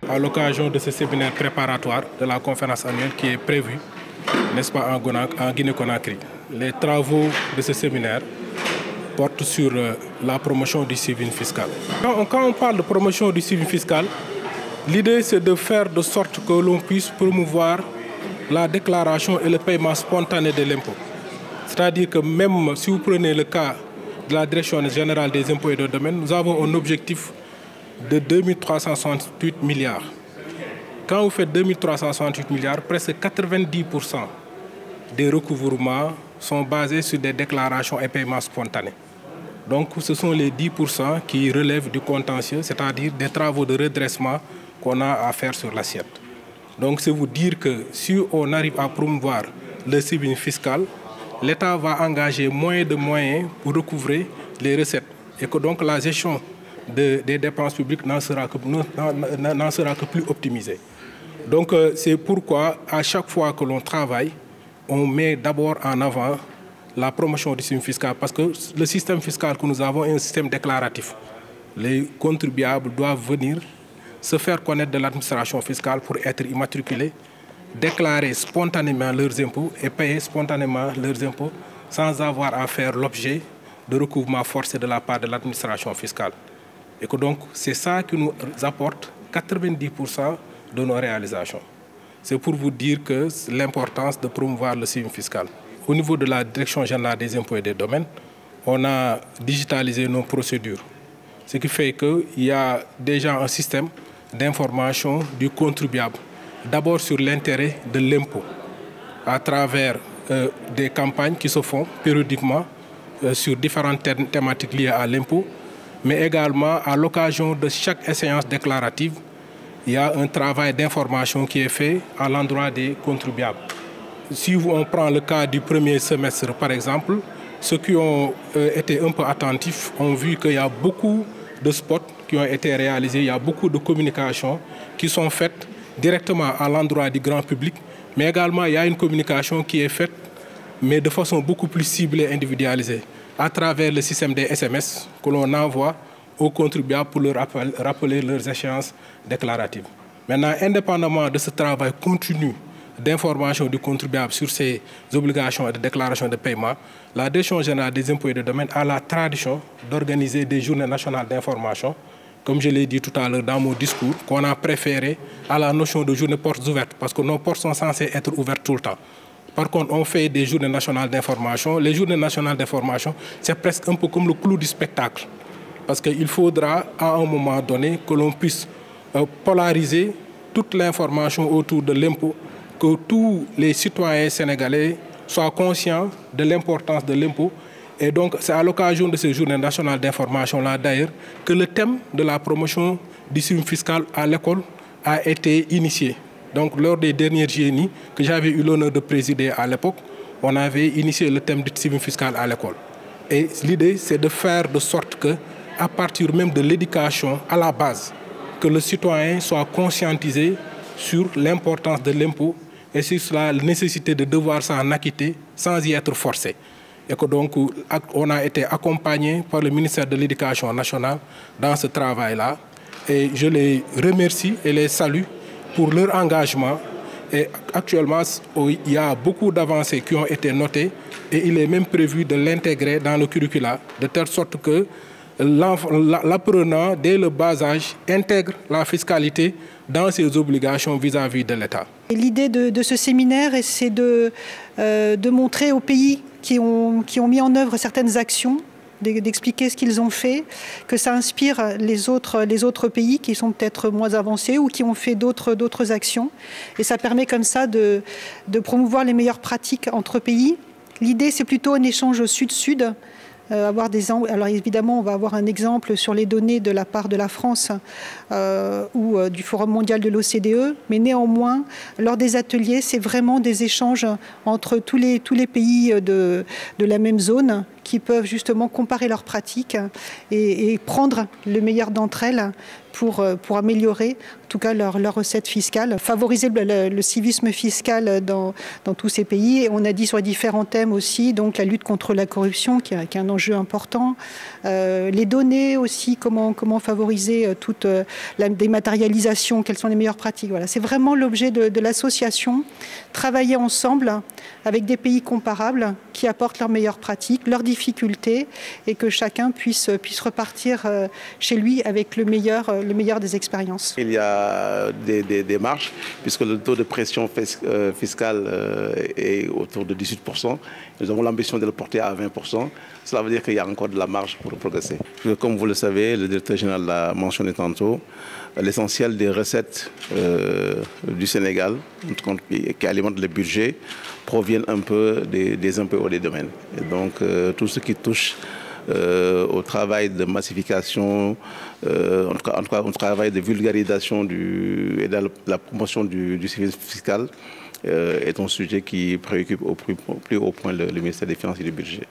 à l'occasion de ce séminaire préparatoire de la conférence annuelle qui est prévue, n'est-ce pas, en Guinée-Conakry. Les travaux de ce séminaire portent sur la promotion du suivi fiscal. Quand on parle de promotion du suivi fiscal, l'idée c'est de faire de sorte que l'on puisse promouvoir la déclaration et le paiement spontané de l'impôt. C'est-à-dire que même si vous prenez le cas de la Direction générale des impôts et des domaines, nous avons un objectif de 2368 milliards. Quand vous faites 2368 milliards, presque 90% des recouvrements sont basés sur des déclarations et paiements spontanés. Donc ce sont les 10% qui relèvent du contentieux, c'est-à-dire des travaux de redressement qu'on a à faire sur l'assiette. Donc c'est vous dire que si on arrive à promouvoir le suivi fiscal, l'État va engager moins de moyens pour recouvrer les recettes et que donc la gestion des dépenses publiques n'en sera que plus optimisée. Donc c'est pourquoi à chaque fois que l'on travaille, on met d'abord en avant la promotion du système fiscal parce que le système fiscal que nous avons est un système déclaratif. Les contribuables doivent venir se faire connaître de l'administration fiscale pour être immatriculés, déclarer spontanément leurs impôts et payer spontanément leurs impôts sans avoir à faire l'objet de recouvrement forcé de la part de l'administration fiscale. Et que donc c'est ça qui nous apporte 90% de nos réalisations. C'est pour vous dire que l'importance de promouvoir le suivi fiscal. Au niveau de la Direction générale des impôts et des domaines, on a digitalisé nos procédures. Ce qui fait qu'il y a déjà un système d'information du contribuable. D'abord sur l'intérêt de l'impôt, à travers des campagnes qui se font périodiquement sur différentes thématiques liées à l'impôt, mais également à l'occasion de chaque échéance déclarative, il y a un travail d'information qui est fait à l'endroit des contribuables. Si on prend le cas du premier semestre, par exemple, ceux qui ont été un peu attentifs ont vu qu'il y a beaucoup de spots qui ont été réalisés, il y a beaucoup de communications qui sont faites directement à l'endroit du grand public, mais également il y a une communication qui est faite, mais de façon beaucoup plus ciblée et individualisée, à travers le système des SMS que l'on envoie aux contribuables pour leur rappeler leurs échéances déclaratives. Maintenant, indépendamment de ce travail continu d'information du contribuable sur ses obligations et de déclaration de paiement, la Direction générale des impôts et des domaines a la tradition d'organiser des journées nationales d'information, comme je l'ai dit tout à l'heure dans mon discours, qu'on a préféré à la notion de journée portes ouvertes, parce que nos portes sont censées être ouvertes tout le temps. Par contre, on fait des journées nationales d'information. Les journées nationales d'information, c'est presque un peu comme le clou du spectacle. Parce qu'il faudra, à un moment donné, que l'on puisse polariser toute l'information autour de l'impôt, que tous les citoyens sénégalais soient conscients de l'importance de l'impôt. Et donc, c'est à l'occasion de ces journées nationales d'information-là, d'ailleurs, que le thème de la promotion du suivi fiscal à l'école a été initié. Donc, lors des dernières GNI que j'avais eu l'honneur de présider à l'époque, on avait initié le thème du suivi fiscal à l'école. Et l'idée, c'est de faire de sorte que, à partir même de l'éducation à la base, que le citoyen soit conscientisé sur l'importance de l'impôt et sur la nécessité de devoir s'en acquitter sans y être forcé. Et que donc, on a été accompagné par le ministère de l'Éducation nationale dans ce travail-là. Et je les remercie et les salue pour leur engagement. Et actuellement, il y a beaucoup d'avancées qui ont été notées et il est même prévu de l'intégrer dans le curricula, de telle sorte que l'apprenant, dès le bas âge, intègre la fiscalité dans ses obligations vis-à-vis de l'État. L'idée de ce séminaire, c'est de montrer aux pays qui ont mis en œuvre certaines actions, d'expliquer ce qu'ils ont fait, que ça inspire les autres pays qui sont peut-être moins avancés ou qui ont fait d'autres actions. Et ça permet comme ça de promouvoir les meilleures pratiques entre pays. L'idée, c'est plutôt un échange sud-sud. Alors évidemment, on va avoir un exemple sur les données de la part de la France ou du Forum mondial de l'OCDE, mais néanmoins, lors des ateliers, c'est vraiment des échanges entre tous les pays de la même zone qui peuvent justement comparer leurs pratiques et prendre le meilleur d'entre elles pour améliorer en tout cas leur recette fiscale, favoriser le civisme fiscal dans tous ces pays. Et on a dit sur les différents thèmes aussi, donc la lutte contre la corruption qui est un enjeu important, les données aussi, comment favoriser toute la dématérialisation, quelles sont les meilleures pratiques. Voilà, c'est vraiment l'objet de l'association, travailler ensemble avec des pays comparables qui apportent leurs meilleures pratiques, leurs difficultés et que chacun puisse repartir chez lui avec le meilleur des expériences. Il y a des marges puisque le taux de pression fiscale est autour de 18%. Nous avons l'ambition de le porter à 20%. Cela veut dire qu'il y a encore de la marge pour progresser. Comme vous le savez, le directeur général l'a mentionné tantôt, l'essentiel des recettes du Sénégal, qui alimentent le budget, proviennent un peu des impôts et des domaines. Et donc tout ce qui touche au travail de massification, en tout cas au travail de vulgarisation et de la promotion du civisme fiscal est un sujet qui préoccupe au plus haut point le ministère des Finances et du Budget.